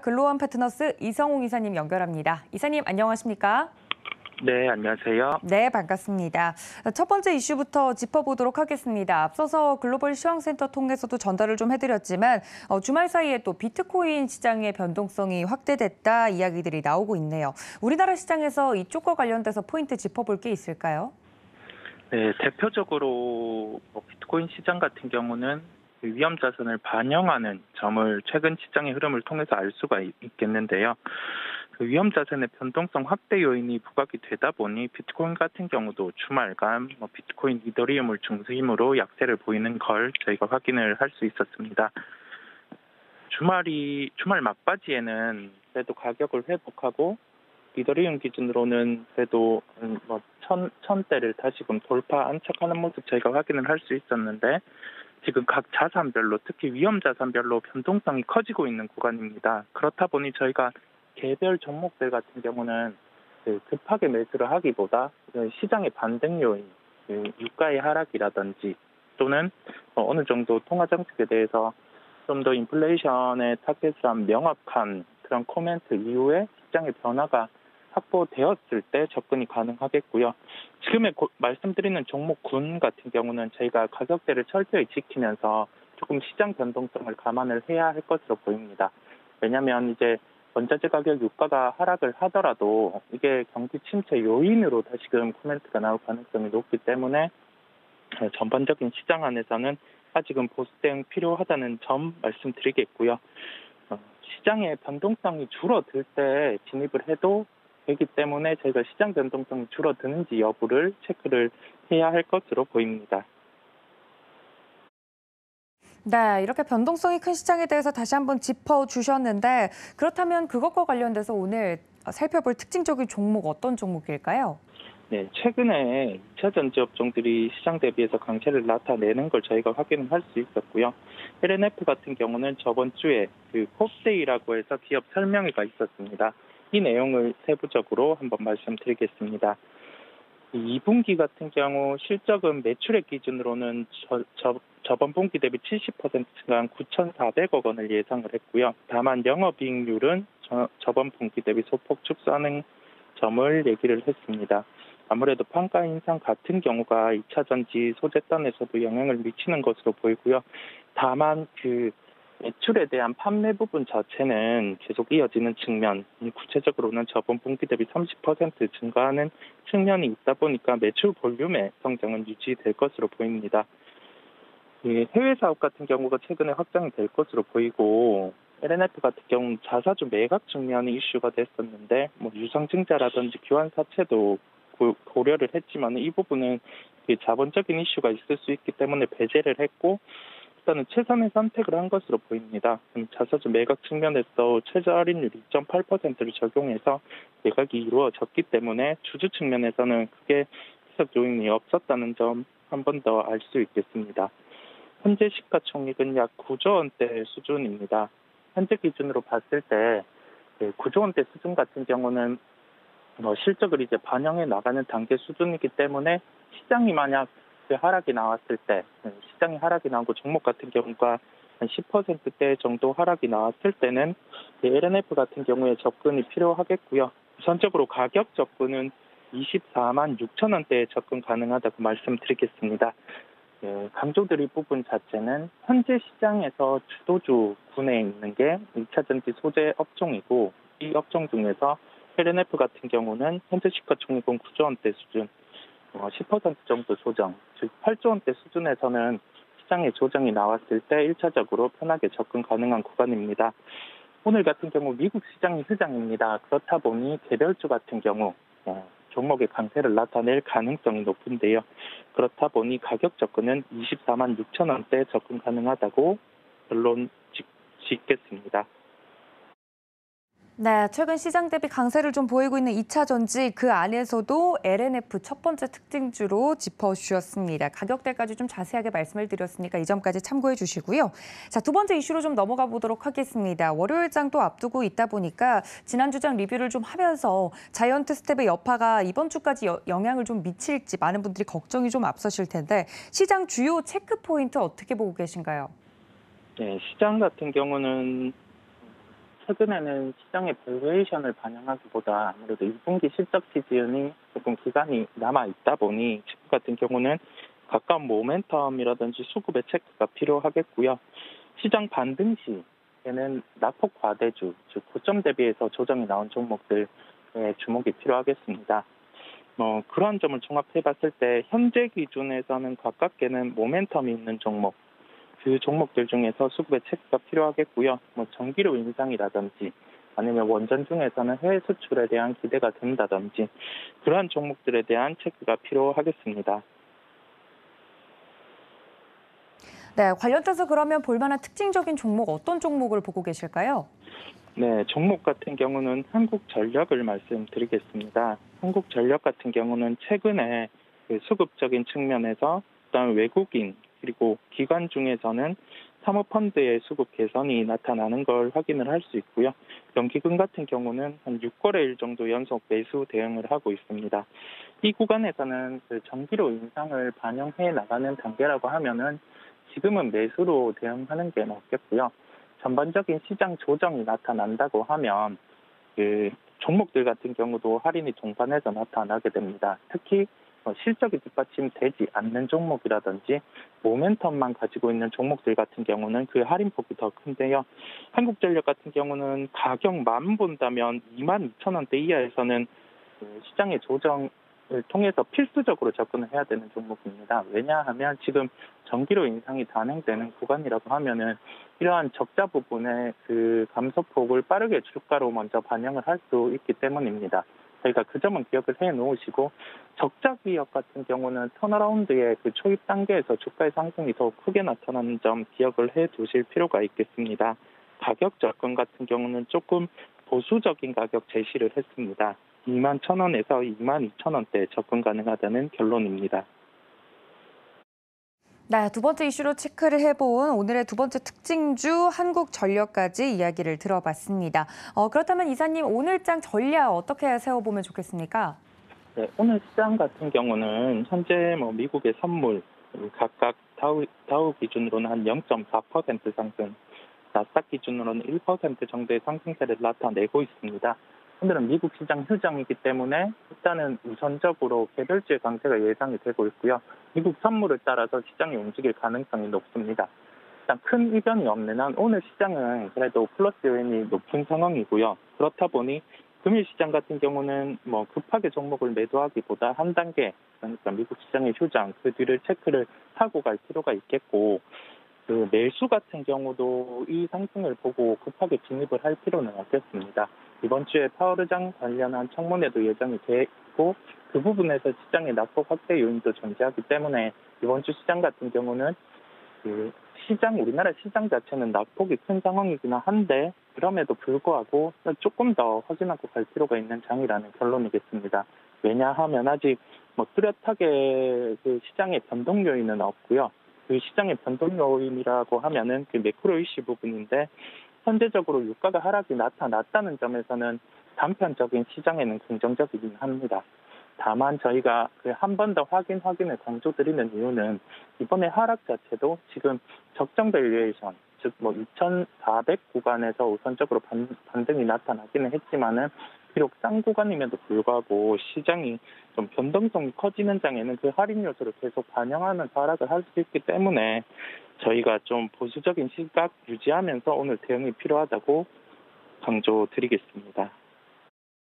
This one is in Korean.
글로원 패트너스 이성웅 이사님 연결합니다. 이사님 안녕하십니까? 네, 안녕하세요. 네, 반갑습니다. 첫 번째 이슈부터 짚어보도록 하겠습니다. 앞서서 글로벌 시황센터 통해서도 전달을 좀 해드렸지만 주말 사이에 또 비트코인 시장의 변동성이 확대됐다 이야기들이 나오고 있네요. 우리나라 시장에서 이쪽과 관련돼서 포인트 짚어볼 게 있을까요? 네, 대표적으로 비트코인 시장 같은 경우는 위험 자산을 반영하는 점을 최근 시장의 흐름을 통해서 알 수가 있겠는데요. 그 위험 자산의 변동성 확대 요인이 부각이 되다 보니 비트코인 같은 경우도 주말간 비트코인, 이더리움을 중심으로 약세를 보이는 걸 저희가 확인을 할 수 있었습니다. 주말 막바지에는 그래도 가격을 회복하고 이더리움 기준으로는 그래도 1000대를 다시금 돌파 안착하는 모습 저희가 확인을 할 수 있었는데 지금 각 자산별로 특히 위험 자산별로 변동성이 커지고 있는 구간입니다. 그렇다 보니 저희가 개별 종목들 같은 경우는 급하게 매수를 하기보다 시장의 반등 요인, 유가의 하락이라든지 또는 어느 정도 통화 정책에 대해서 좀 더 인플레이션의 타겟을 한 명확한 그런 코멘트 이후에 시장의 변화가 확보되었을 때 접근이 가능하겠고요. 지금의 말씀드리는 종목군 같은 경우는 저희가 가격대를 철저히 지키면서 조금 시장 변동성을 감안을 해야 할 것으로 보입니다. 왜냐하면 이제 원자재 가격 유가가 하락을 하더라도 이게 경기 침체 요인으로 다시금 코멘트가 나올 가능성이 높기 때문에 전반적인 시장 안에서는 아직은 보수 대응 필요하다는 점 말씀드리겠고요. 시장의 변동성이 줄어들 때 진입을 해도 되기 때문에 저희가 시장 변동성이 줄어드는지 여부를 체크를 해야 할 것으로 보입니다. 네, 이렇게 변동성이 큰 시장에 대해서 다시 한번 짚어주셨는데 그렇다면 그것과 관련돼서 오늘 살펴볼 특징적인 종목 어떤 종목일까요? 네, 최근에 2차 전지 업종들이 시장 대비해서 강세를 나타내는 걸 저희가 확인을 할 수 있었고요. LNF 같은 경우는 저번 주에 그 홉데이라고 해서 기업 설명회가 있었습니다. 이 내용을 세부적으로 한번 말씀드리겠습니다. 2분기 같은 경우 실적은 매출액 기준으로는 저번 분기 대비 70% 증가한 9,400억 원을 예상을 했고요. 다만 영업이익률은 저번 분기 대비 소폭 축소하는 점을 얘기를 했습니다. 아무래도 판가 인상 같은 경우가 2차 전지 소재단에서도 영향을 미치는 것으로 보이고요. 다만 그 매출에 대한 판매 부분 자체는 계속 이어지는 측면, 구체적으로는 저번 분기 대비 30% 증가하는 측면이 있다 보니까 매출 볼륨의 성장은 유지될 것으로 보입니다. 해외 사업 같은 경우가 최근에 확장이 될 것으로 보이고 LNF 같은 경우는 자사주 매각 측면이 이슈가 됐었는데 유상증자라든지 교환 사채도 고려를 했지만 이 부분은 자본적인 이슈가 있을 수 있기 때문에 배제를 했고 일단은 최선의 선택을 한 것으로 보입니다. 자사주 매각 측면에서 최저 할인율 2.8%를 적용해서 매각이 이루어졌기 때문에 주주 측면에서는 크게 해석 요인이 없었다는 점 한 번 더 알 수 있겠습니다. 현재 시가총액은 약 9조 원대 수준입니다. 현재 기준으로 봤을 때 9조 원대 수준 같은 경우는 실적을 이제 반영해 나가는 단계 수준이기 때문에 시장이 만약 하락이 나왔을 때, 시장이 하락이 나오고 종목 같은 경우가 한 10%대 정도 하락이 나왔을 때는 LNF 같은 경우에 접근이 필요하겠고요. 우선적으로 가격 접근은 24만 6천 원대에 접근 가능하다고 말씀드리겠습니다. 강조드릴 부분 자체는 현재 시장에서 주도주군에 있는 게 2차 전지 소재 업종이고 이 업종 중에서 LNF 같은 경우는 현재 시가총액은 9조 원대 수준, 10% 정도 조정, 즉 8조 원대 수준에서는 시장의 조정이 나왔을 때 1차적으로 편하게 접근 가능한 구간입니다. 오늘 같은 경우 미국 시장이 휴장입니다. 그렇다 보니 개별주 같은 경우 종목의 강세를 나타낼 가능성이 높은데요. 그렇다 보니 가격 접근은 24만 6천 원대 접근 가능하다고 결론 짓겠습니다. 네, 최근 시장 대비 강세를 좀 보이고 있는 2차 전지 그 안에서도 LNF 첫 번째 특징주로 짚어주셨습니다. 가격대까지 좀 자세하게 말씀을 드렸으니까 이 점까지 참고해 주시고요. 자, 두 번째 이슈로 좀 넘어가 보도록 하겠습니다. 월요일장도 앞두고 있다 보니까 지난주장 리뷰를 좀 하면서 자이언트 스텝의 여파가 이번 주까지 영향을 좀 미칠지 많은 분들이 걱정이 좀 앞서실 텐데 시장 주요 체크 포인트 어떻게 보고 계신가요? 네, 시장 같은 경우는 최근에는 시장의 밸류에이션을 반영하기보다 아무래도 2분기 실적 시즌이 조금 기간이 남아 있다 보니 지금 같은 경우는 가까운 모멘텀이라든지 수급의 체크가 필요하겠고요. 시장 반등 시에는 낙폭 과대주, 즉 고점 대비해서 조정이 나온 종목들에 주목이 필요하겠습니다. 그러한 점을 종합해 봤을 때 현재 기준에서는 가깝게는 모멘텀이 있는 종목, 그 종목들 중에서 수급의 체크가 필요하겠고요. 전기료 인상이라든지 아니면 원전 중에서는 해외 수출에 대한 기대가 된다든지 그러한 종목들에 대한 체크가 필요하겠습니다. 네, 관련돼서 그러면 볼만한 특징적인 종목 어떤 종목을 보고 계실까요? 네, 종목 같은 경우는 한국전력을 말씀드리겠습니다. 한국전력 같은 경우는 최근에 그 수급적인 측면에서 일단 외국인 그리고 기관 중에서는 사모펀드의 수급 개선이 나타나는 걸 확인을 할 수 있고요. 연기금 같은 경우는 한 6거래일 정도 연속 매수 대응을 하고 있습니다. 이 구간에서는 그 전기료 인상을 반영해 나가는 단계라고 하면은 지금은 매수로 대응하는 게 맞겠고요. 전반적인 시장 조정이 나타난다고 하면 그 종목들 같은 경우도 할인이 동반해서 나타나게 됩니다. 특히 실적이 뒷받침되지 않는 종목이라든지 모멘텀만 가지고 있는 종목들 같은 경우는 그 할인폭이 더 큰데요. 한국전력 같은 경우는 가격만 본다면 22,000원대 이하에서는 그 시장의 조정을 통해서 필수적으로 접근을 해야 되는 종목입니다. 왜냐하면 지금 전기료 인상이 단행되는 구간이라고 하면은 이러한 적자 부분의 그 감소폭을 빠르게 주가로 먼저 반영을 할 수 있기 때문입니다. 저희가 그 점은 기억을 해 놓으시고 적자 기업 같은 경우는 턴어라운드의 그 초입 단계에서 주가의 상승이 더욱 크게 나타나는 점 기억을 해 두실 필요가 있겠습니다. 가격 접근 같은 경우는 조금 보수적인 가격 제시를 했습니다. 21,000원에서 22,000원대 접근 가능하다는 결론입니다. 네, 두 번째 이슈로 체크를 해본 오늘의 두 번째 특징주 한국전력까지 이야기를 들어봤습니다. 그렇다면 이사님 오늘장 전략 어떻게 세워보면 좋겠습니까? 네, 오늘 시장 같은 경우는 현재 미국의 선물 각각 다우 기준으로는 한 0.4% 상승, 나스닥 기준으로는 1% 정도의 상승세를 나타내고 있습니다. 오늘은 미국 시장 휴장이기 때문에 일단은 우선적으로 개별주의 강세가 예상이 되고 있고요. 미국 선물을 따라서 시장이 움직일 가능성이 높습니다. 일단 큰 이변이 없는 한 오늘 시장은 그래도 플러스 요인이 높은 상황이고요. 그렇다 보니 금일 시장 같은 경우는 급하게 종목을 매도하기보다 한 단계, 그러니까 미국 시장의 휴장, 그 뒤를 체크를 하고 갈 필요가 있겠고, 그 매수 같은 경우도 이 상승을 보고 급하게 진입을 할 필요는 없겠습니다. 이번 주에 파월 의장 관련한 청문회도 예정이 돼 있고 그 부분에서 시장의 낙폭 확대 요인도 존재하기 때문에 이번 주 시장 같은 경우는 그 우리나라 시장 자체는 낙폭이 큰 상황이긴 한데 그럼에도 불구하고 조금 더 확인하고 갈 필요가 있는 장이라는 결론이겠습니다. 왜냐하면 아직 뚜렷하게 그 시장의 변동 요인은 없고요. 그 시장의 변동 요인이라고 하면은 그 매크로 이슈 부분인데 현재적으로 유가가 하락이 나타났다는 점에서는 단편적인 시장에는 긍정적이긴 합니다. 다만 저희가 그 한 번 더 확인을 강조드리는 이유는 이번에 하락 자체도 지금 적정 밸류에이션, 즉 2,400 구간에서 우선적으로 반등이 나타나기는 했지만은 비록 싼 구간임에도 불구하고 시장이 좀 변동성이 커지는 장에는 그 할인 요소를 계속 반영하면서 하락을 할 수 있기 때문에 저희가 좀 보수적인 시각 유지하면서 오늘 대응이 필요하다고 강조드리겠습니다.